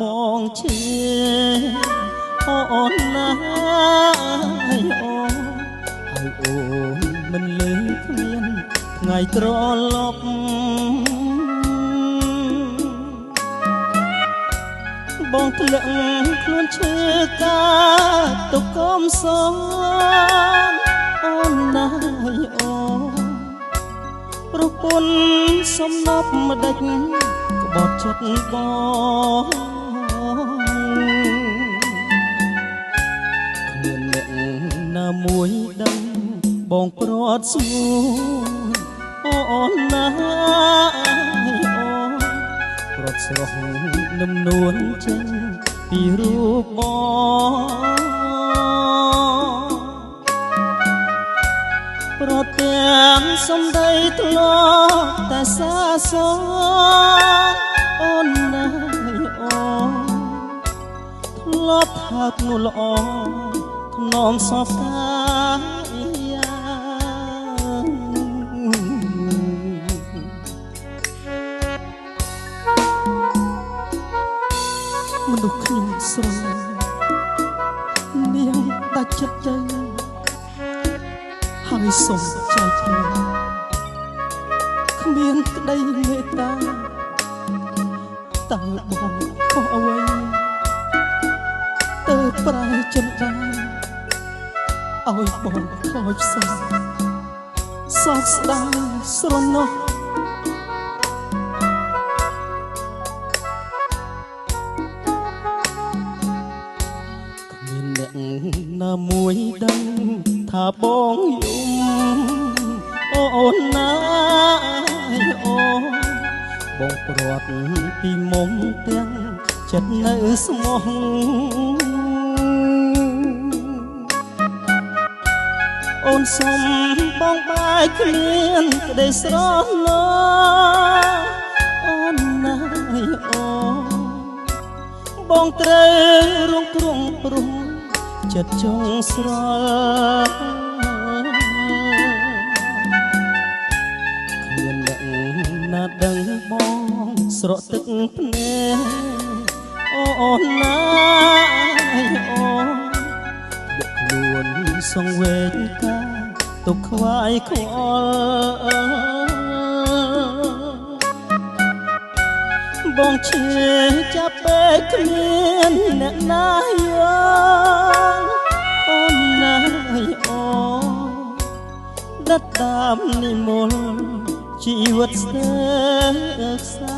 បងឈឺអូនណាអូហើយអូនមិនលឺគ្មានថ្ងៃត្រឡប់បងធ្លាក់ខ្លួនឈឺកាទុកកុំសងអូនណាអូប្រពន្ធសំណប់ម្ដេចក្បត់ចិត្តបងគ្មានអ្នកណាមួយដឹងបងព្រាត់ស្មួអូនណាអូព្រាត់ស្រស់នំនួនចេញពីរូបបងប្រទាំងសំដីធ្លាប់តែសាសងអូនណាអូធ្លាប់ថានោះល្អធ្នមសពកាយ៉ាងមនុស្សខ្ញុំស្រឡាញ់នាងដាច់ចិត្តទៅហើយសុំចែកគ្នាគ្មានក្តីមេត្តាតើបងខុសអ្វីទៅប្រែចិនដាឲ្យបងខ្លោចផ្សាសោកស្ដាយស្រណោះគ្មានអ្នកណាមួយដឹងថាបងយំអូនណាអូបងព្រាត់ពីមុំទាំងចិត្តនៅស្មោះអូនសុំបងបែកគ្មានក្តីស្រណោះអូនណាអូបងត្រូវរងគ្រោះព្រោះចិត្តចង់ស្រល់គ្មានអ្នកណាដឹងបងស្រក់ទឹកភ្នែកអូនណាអូដឹកខ្លួនសងវេទកាទុកខ្វាយខ្វល់បងឈឺចាប់ពេកគ្មានអ្នកណាយកអូនណាអូដិតតាមនិមលជីវិតស្ទើរខ្សែ